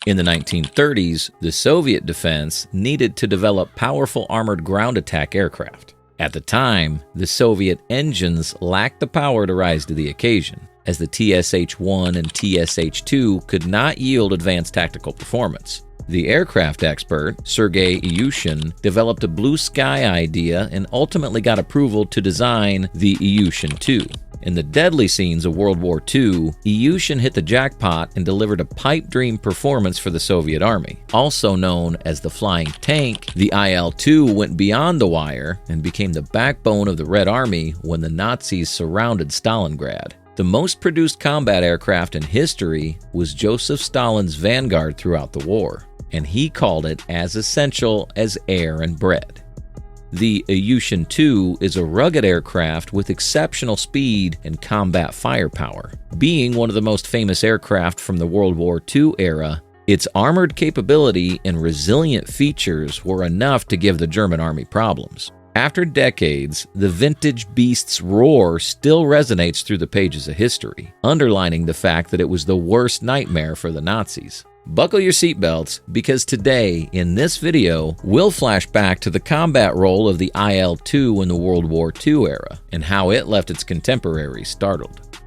In the 1930s, the Soviet defense needed to develop powerful armored ground attack aircraft. At the time, the Soviet engines lacked the power to rise to the occasion, as the TSH-1 and TSH-2 could not yield advanced tactical performance. The aircraft expert, Sergey Ilyushin, developed a blue sky idea and ultimately got approval to design the Ilyushin-2. In the deadly scenes of World War II, Ilyushin hit the jackpot and delivered a pipe dream performance for the Soviet Army. Also known as the flying tank, the IL-2 went beyond the wire and became the backbone of the Red Army when the Nazis surrounded Stalingrad. The most produced combat aircraft in history was Joseph Stalin's Vanguard throughout the war, and he called it as essential as air and bread. The Ilyushin-2 is a rugged aircraft with exceptional speed and combat firepower. Being one of the most famous aircraft from the World War II era, its armored capability and resilient features were enough to give the German army problems. After decades, the vintage beast's roar still resonates through the pages of history, underlining the fact that it was the worst nightmare for the Nazis. Buckle your seatbelts, because today, in this video, we'll flash back to the combat role of the IL-2 in the World War II era, and how it left its contemporaries startled.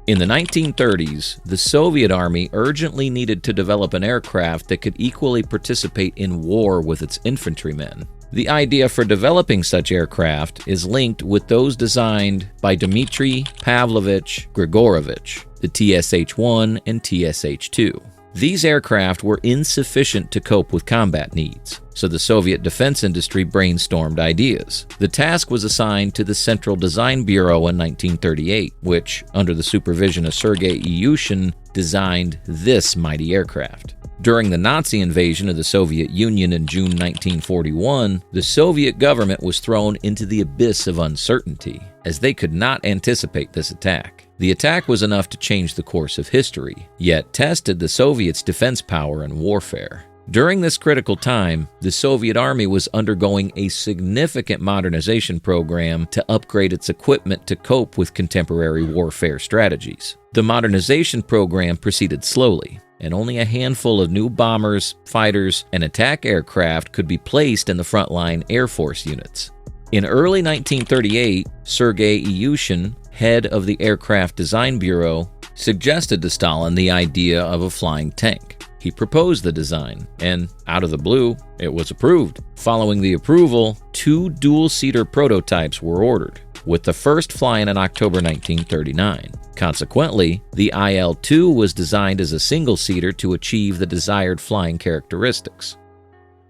In the 1930s, the Soviet Army urgently needed to develop an aircraft that could equally participate in war with its infantrymen. The idea for developing such aircraft is linked with those designed by Dmitry Pavlovich Grigorovich, the TSH-1 and TSH-2. These aircraft were insufficient to cope with combat needs, so the Soviet defense industry brainstormed ideas. The task was assigned to the Central Design Bureau in 1938, which, under the supervision of Sergey Ilyushin, designed this mighty aircraft. During the Nazi invasion of the Soviet Union in June 1941, the Soviet government was thrown into the abyss of uncertainty, as they could not anticipate this attack. The attack was enough to change the course of history, yet tested the Soviets' defense power and warfare. During this critical time, the Soviet Army was undergoing a significant modernization program to upgrade its equipment to cope with contemporary warfare strategies. The modernization program proceeded slowly, and only a handful of new bombers, fighters, and attack aircraft could be placed in the frontline Air Force units. In early 1938, Sergey Ilyushin, head of the Aircraft Design Bureau, suggested to Stalin the idea of a flying tank. He proposed the design, and out of the blue, it was approved. Following the approval, 2 dual-seater prototypes were ordered, with the first flying in October 1939. Consequently, the IL-2 was designed as a single-seater to achieve the desired flying characteristics.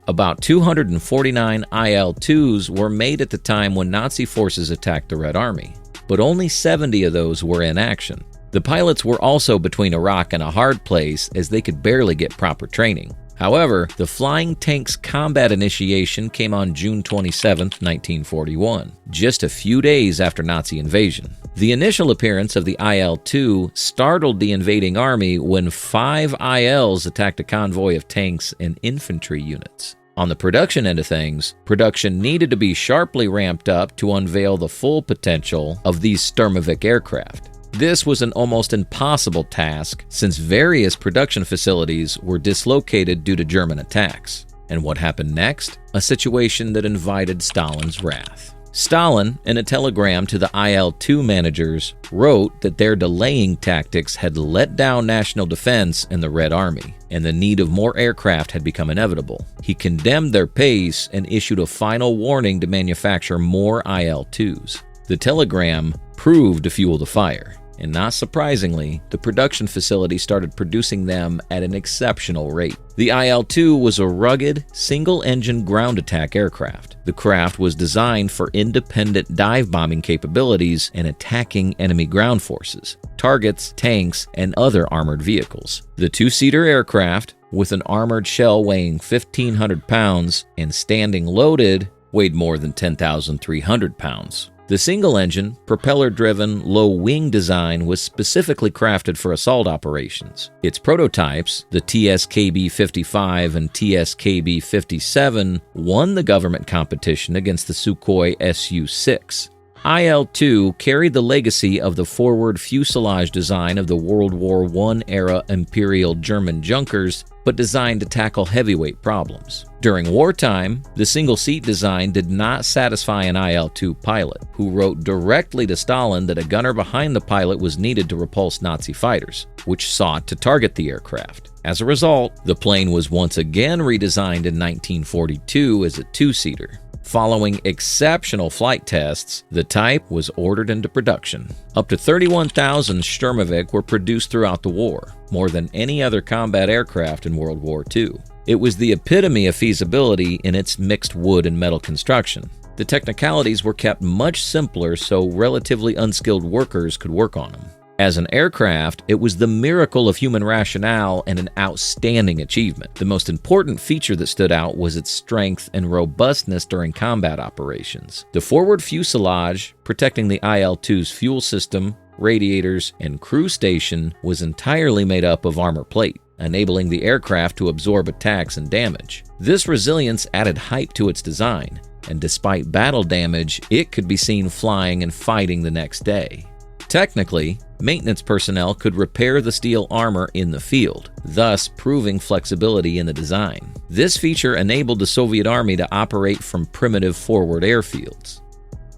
About 249 IL-2s were made at the time when Nazi forces attacked the Red Army, but only 70 of those were in action. The pilots were also between a rock and a hard place, as they could barely get proper training. However, the flying tank's combat initiation came on June 27, 1941, just a few days after Nazi invasion. The initial appearance of the IL-2 startled the invading army when 5 ILs attacked a convoy of tanks and infantry units. On the production end of things, production needed to be sharply ramped up to unveil the full potential of these Sturmovik aircraft. This was an almost impossible task, since various production facilities were dislocated due to German attacks. And what happened next? A situation that invited Stalin's wrath. Stalin, in a telegram to the IL-2 managers, wrote that their delaying tactics had let down national defense in the Red Army, and the need of more aircraft had become inevitable. He condemned their pace and issued a final warning to manufacture more IL-2s. The telegram proved to fuel the fire, and not surprisingly, the production facility started producing them at an exceptional rate. The IL-2 was a rugged, single-engine ground attack aircraft. The craft was designed for independent dive bombing capabilities and attacking enemy ground forces, targets, tanks, and other armored vehicles. The 2-seater aircraft, with an armored shell weighing 1,500 pounds and standing loaded, weighed more than 10,300 pounds. The single-engine, propeller-driven, low-wing design was specifically crafted for assault operations. Its prototypes, the TSKB-55 and TSKB-57, won the government competition against the Sukhoi Su-6. IL-2 carried the legacy of the forward fuselage design of the World War I-era Imperial German Junkers but designed to tackle heavyweight problems. During wartime, the single-seat design did not satisfy an IL-2 pilot, who wrote directly to Stalin that a gunner behind the pilot was needed to repulse Nazi fighters, which sought to target the aircraft. As a result, the plane was once again redesigned in 1942 as a two-seater. Following exceptional flight tests, the type was ordered into production. Up to 31,000 Sturmovik were produced throughout the war, more than any other combat aircraft in World War II. It was the epitome of feasibility in its mixed wood and metal construction. The technicalities were kept much simpler so relatively unskilled workers could work on them. As an aircraft, it was the miracle of human rationale and an outstanding achievement. The most important feature that stood out was its strength and robustness during combat operations. The forward fuselage, protecting the IL-2's fuel system, radiators, and crew station, was entirely made up of armor plate, enabling the aircraft to absorb attacks and damage. This resilience added height to its design, and despite battle damage, it could be seen flying and fighting the next day. Technically, maintenance personnel could repair the steel armor in the field, thus proving flexibility in the design. This feature enabled the Soviet Army to operate from primitive forward airfields.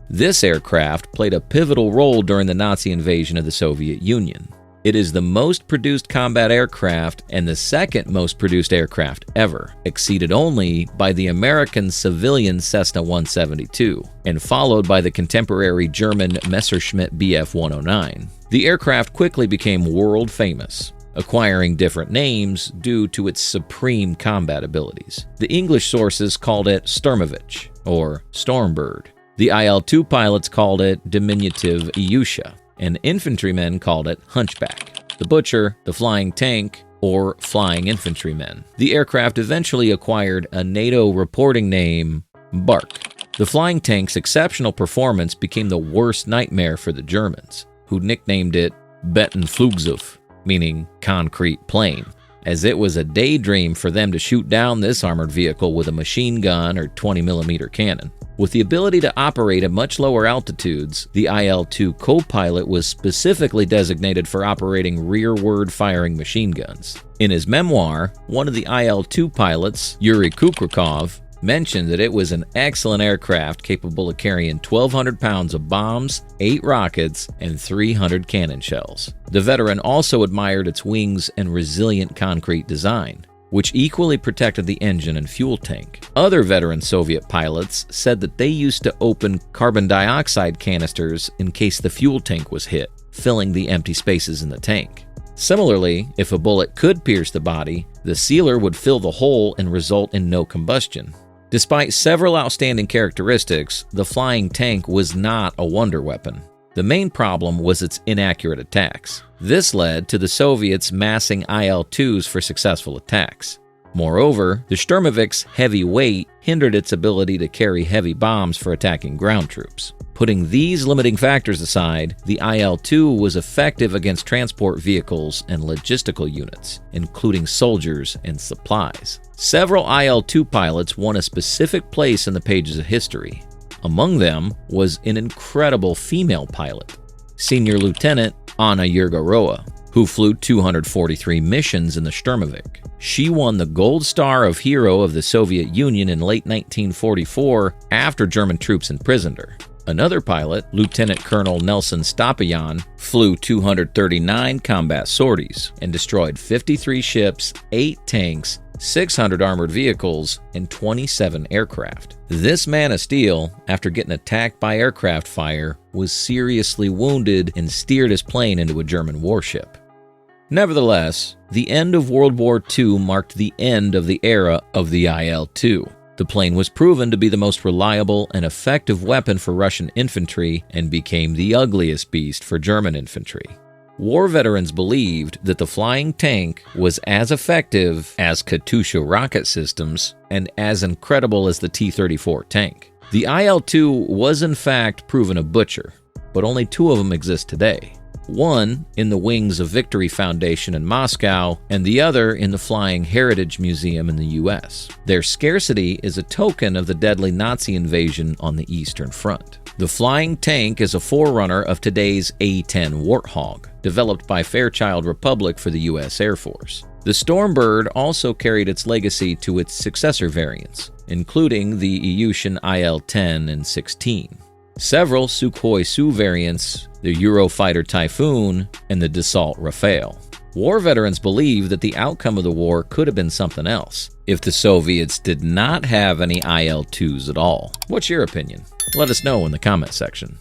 This aircraft played a pivotal role during the Nazi invasion of the Soviet Union. It is the most produced combat aircraft and the second most produced aircraft ever, exceeded only by the American civilian Cessna 172, and followed by the contemporary German Messerschmitt Bf 109. The aircraft quickly became world famous, acquiring different names due to its supreme combat abilities. The English sources called it Sturmovik, or Stormbird. The IL-2 pilots called it diminutive Ilyushin, and infantrymen called it Hunchback, the Butcher, the Flying Tank, or Flying Infantrymen. The aircraft eventually acquired a NATO reporting name, Bark. The Flying Tank's exceptional performance became the worst nightmare for the Germans, who nicknamed it Bettenflugzeug, meaning concrete plane, as it was a daydream for them to shoot down this armored vehicle with a machine gun or 20mm cannon. With the ability to operate at much lower altitudes, the IL-2 co-pilot was specifically designated for operating rearward firing machine guns. In his memoir, one of the IL-2 pilots, Yuri Kukrikov, mentioned that it was an excellent aircraft capable of carrying 1,200 pounds of bombs, 8 rockets, and 300 cannon shells. The veteran also admired its wings and resilient concrete design, which equally protected the engine and fuel tank. Other veteran Soviet pilots said that they used to open carbon dioxide canisters in case the fuel tank was hit, filling the empty spaces in the tank. Similarly, if a bullet could pierce the body, the sealer would fill the hole and result in no combustion. Despite several outstanding characteristics, the flying tank was not a wonder weapon. The main problem was its inaccurate attacks. This led to the Soviets massing IL-2s for successful attacks. Moreover, the Sturmovik's heavy weight hindered its ability to carry heavy bombs for attacking ground troops. Putting these limiting factors aside, the IL-2 was effective against transport vehicles and logistical units, including soldiers and supplies. Several IL-2 pilots won a specific place in the pages of history. Among them was an incredible female pilot, Senior Lieutenant Anna Yegorova, who flew 243 missions in the Sturmovik. She won the Gold Star of Hero of the Soviet Union in late 1944 after German troops imprisoned her. Another pilot, Lieutenant Colonel Nelson Stopayan, flew 239 combat sorties and destroyed 53 ships, 8 tanks, 600 armored vehicles, and 27 aircraft. This man of steel, after getting attacked by aircraft fire, was seriously wounded and steered his plane into a German warship. Nevertheless, the end of World War II marked the end of the era of the IL-2. The plane was proven to be the most reliable and effective weapon for Russian infantry and became the ugliest beast for German infantry. War veterans believed that the flying tank was as effective as Katyusha rocket systems and as incredible as the T-34 tank. The IL-2 was in fact proven a butcher, but only 2 of them exist today. One in the wings of Victory Foundation in Moscow, and the other in the Flying Heritage Museum in the US. Their scarcity is a token of the deadly Nazi invasion on the Eastern Front. The flying tank is a forerunner of today's A-10 Warthog, developed by Fairchild Republic for the US Air Force. The Stormbird also carried its legacy to its successor variants, including the Ilyushin IL-10 and 16. Several Sukhoi Su variants, the Eurofighter Typhoon, and the Dassault Rafale. War veterans believe that the outcome of the war could have been something else if the Soviets did not have any IL-2s at all. What's your opinion? Let us know in the comment section.